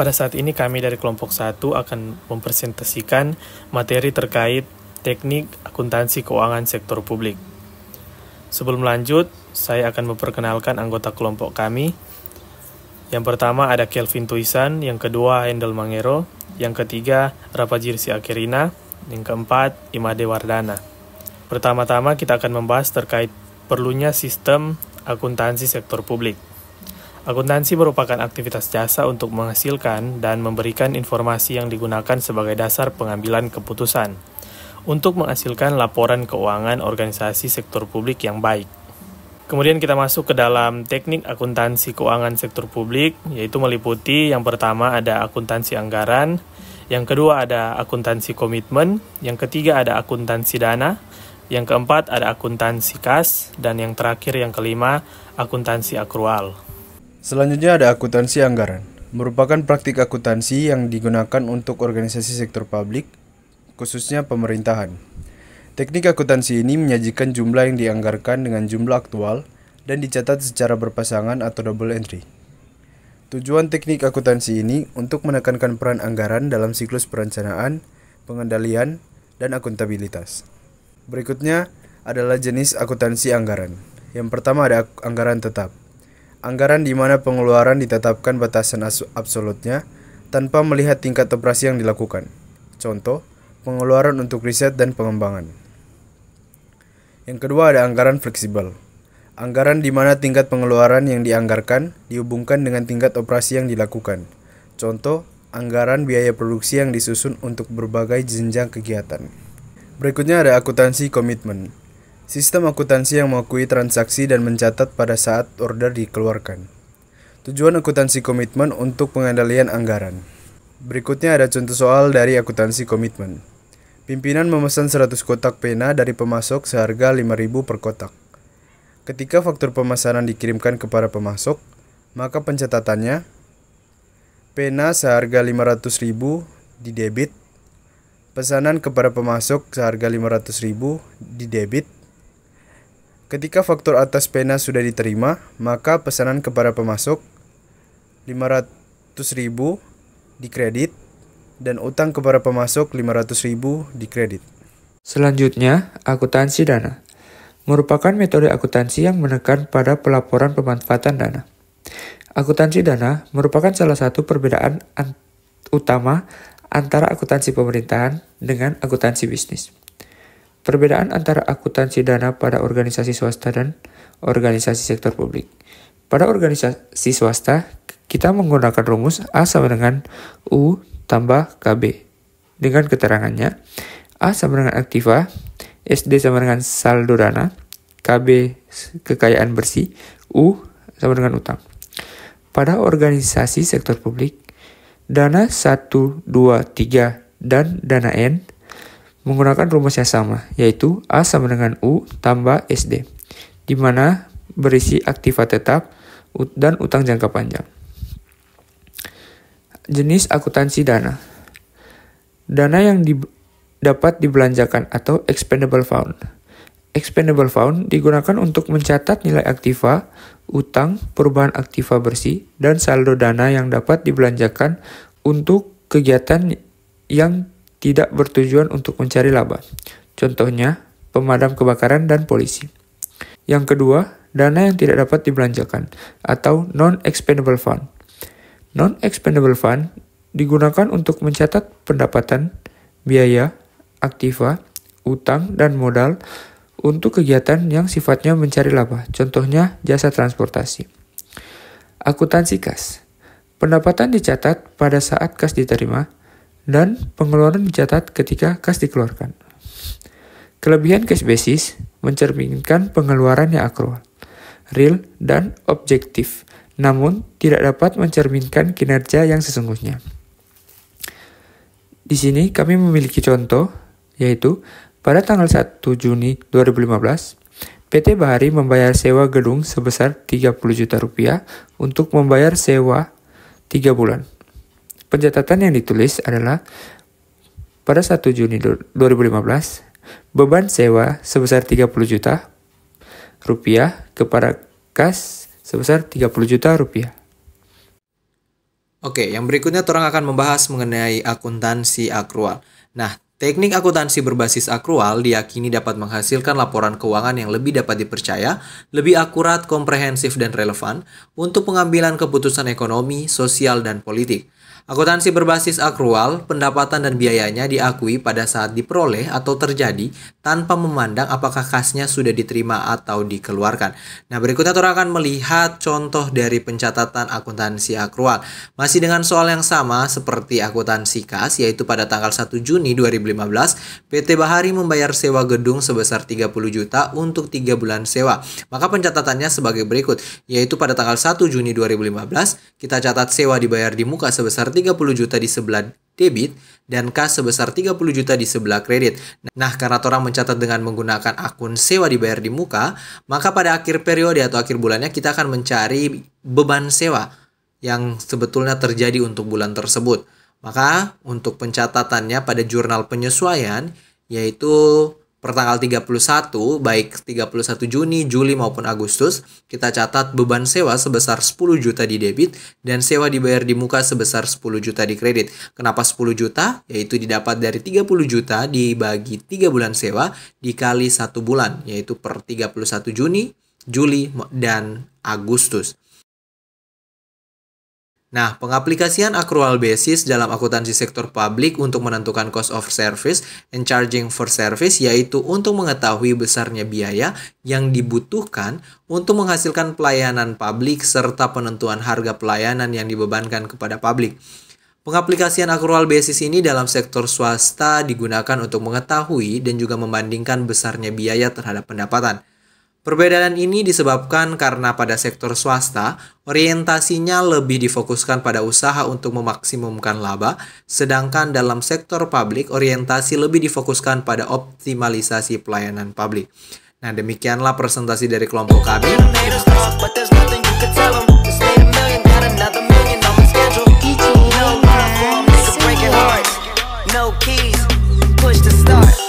Pada saat ini kami dari kelompok 1 akan mempresentasikan materi terkait teknik akuntansi keuangan sektor publik. Sebelum lanjut, saya akan memperkenalkan anggota kelompok kami. Yang pertama ada Kelvin Tuisan, yang kedua Hendel Mangero, yang ketiga Rapajirsi Akerina, yang keempat Imade Wardana. Pertama-tama kita akan membahas terkait perlunya sistem akuntansi sektor publik. Akuntansi merupakan aktivitas jasa untuk menghasilkan dan memberikan informasi yang digunakan sebagai dasar pengambilan keputusan untuk menghasilkan laporan keuangan organisasi sektor publik yang baik. Kemudian kita masuk ke dalam teknik akuntansi keuangan sektor publik, yaitu meliputi yang pertama ada akuntansi anggaran, yang kedua ada akuntansi komitmen, yang ketiga ada akuntansi dana, yang keempat ada akuntansi kas, dan yang terakhir yang kelima akuntansi akrual. Selanjutnya ada akuntansi anggaran, merupakan praktik akuntansi yang digunakan untuk organisasi sektor publik, khususnya pemerintahan. Teknik akuntansi ini menyajikan jumlah yang dianggarkan dengan jumlah aktual dan dicatat secara berpasangan atau double entry. Tujuan teknik akuntansi ini untuk menekankan peran anggaran dalam siklus perencanaan, pengendalian, dan akuntabilitas. Berikutnya adalah jenis akuntansi anggaran. Yang pertama ada anggaran tetap. Anggaran di mana pengeluaran ditetapkan batasan absolutnya tanpa melihat tingkat operasi yang dilakukan. Contoh, pengeluaran untuk riset dan pengembangan. Yang kedua ada anggaran fleksibel. Anggaran di mana tingkat pengeluaran yang dianggarkan dihubungkan dengan tingkat operasi yang dilakukan. Contoh, anggaran biaya produksi yang disusun untuk berbagai jenjang kegiatan. Berikutnya ada akuntansi komitmen. Sistem akuntansi yang mengakui transaksi dan mencatat pada saat order dikeluarkan. Tujuan akuntansi komitmen untuk pengendalian anggaran. Berikutnya ada contoh soal dari akuntansi komitmen. Pimpinan memesan 100 kotak pena dari pemasok seharga 5.000 per kotak. Ketika faktur pemesanan dikirimkan kepada pemasok, maka pencatatannya pena seharga 500.000 didebit, pesanan kepada pemasok seharga 500.000 didebit. Ketika faktur atas pena sudah diterima, maka pesanan kepada pemasok 500.000 dikredit dan utang kepada pemasok 500.000 dikredit. Selanjutnya, akuntansi dana merupakan metode akuntansi yang menekan pada pelaporan pemanfaatan dana. Akuntansi dana merupakan salah satu perbedaan utama antara akuntansi pemerintahan dengan akuntansi bisnis. Perbedaan antara akuntansi dana pada organisasi swasta dan organisasi sektor publik. Pada organisasi swasta, kita menggunakan rumus A sama dengan U tambah KB. Dengan keterangannya, A sama dengan aktiva, SD sama dengan saldo dana, KB kekayaan bersih, U sama dengan utang. Pada organisasi sektor publik, dana 1, 2, 3, dan dana N menggunakan rumus yang sama, yaitu A sama dengan U tambah SD, di mana berisi aktiva tetap dan utang jangka panjang. Jenis akuntansi dana. Dana yang dapat dibelanjakan atau expendable fund. Expendable fund digunakan untuk mencatat nilai aktiva, utang, perubahan aktiva bersih, dan saldo dana yang dapat dibelanjakan untuk kegiatan yang tidak bertujuan untuk mencari laba. Contohnya, pemadam kebakaran dan polisi. Yang kedua, dana yang tidak dapat dibelanjakan atau non-expendable fund. Non-expendable fund digunakan untuk mencatat pendapatan, biaya, aktiva, utang, dan modal untuk kegiatan yang sifatnya mencari laba. Contohnya, jasa transportasi. Akuntansi kas. Pendapatan dicatat pada saat kas diterima, dan pengeluaran dicatat ketika kas dikeluarkan. Kelebihan cash basis mencerminkan pengeluaran yang akrual, real, dan objektif, namun tidak dapat mencerminkan kinerja yang sesungguhnya. Di sini kami memiliki contoh, yaitu pada tanggal 1 Juni 2015, PT Bahari membayar sewa gedung sebesar 30 juta rupiah untuk membayar sewa 3 bulan. Pencatatan yang ditulis adalah pada 1 Juni 2015, beban sewa sebesar 30 juta rupiah kepada kas sebesar 30 juta rupiah. Oke, yang berikutnya orang akan membahas mengenai akuntansi akrual. Nah, teknik akuntansi berbasis akrual diyakini dapat menghasilkan laporan keuangan yang lebih dapat dipercaya, lebih akurat, komprehensif, dan relevan untuk pengambilan keputusan ekonomi, sosial, dan politik. Akuntansi berbasis akrual, pendapatan dan biayanya diakui pada saat diperoleh atau terjadi tanpa memandang apakah kasnya sudah diterima atau dikeluarkan. Nah, berikutnya kita akan melihat contoh dari pencatatan akuntansi akrual. Masih dengan soal yang sama seperti akuntansi kas, yaitu pada tanggal 1 Juni 2015, PT Bahari membayar sewa gedung sebesar 30 juta untuk 3 bulan sewa. Maka pencatatannya sebagai berikut, yaitu pada tanggal 1 Juni 2015, kita catat sewa dibayar di muka sebesar 30 juta di sebelah debit dan kas sebesar 30 juta di sebelah kredit. Nah, karena orang mencatat dengan menggunakan akun sewa dibayar di muka, maka pada akhir periode atau akhir bulannya kita akan mencari beban sewa yang sebetulnya terjadi untuk bulan tersebut. Maka untuk pencatatannya pada jurnal penyesuaian, yaitu pertanggal 31, baik 31 Juni, Juli maupun Agustus, kita catat beban sewa sebesar 10 juta di debit dan sewa dibayar di muka sebesar 10 juta di kredit. Kenapa 10 juta? Yaitu didapat dari 30 juta dibagi 3 bulan sewa dikali 1 bulan, yaitu per 31 Juni, Juli, dan Agustus. Nah, pengaplikasian accrual basis dalam akuntansi sektor publik untuk menentukan cost of service and charging for service, yaitu untuk mengetahui besarnya biaya yang dibutuhkan untuk menghasilkan pelayanan publik serta penentuan harga pelayanan yang dibebankan kepada publik. Pengaplikasian accrual basis ini dalam sektor swasta digunakan untuk mengetahui dan juga membandingkan besarnya biaya terhadap pendapatan. Perbedaan ini disebabkan karena pada sektor swasta, orientasinya lebih difokuskan pada usaha untuk memaksimumkan laba, sedangkan dalam sektor publik, orientasi lebih difokuskan pada optimalisasi pelayanan publik. Nah, demikianlah presentasi dari kelompok kami. No keys, push to start.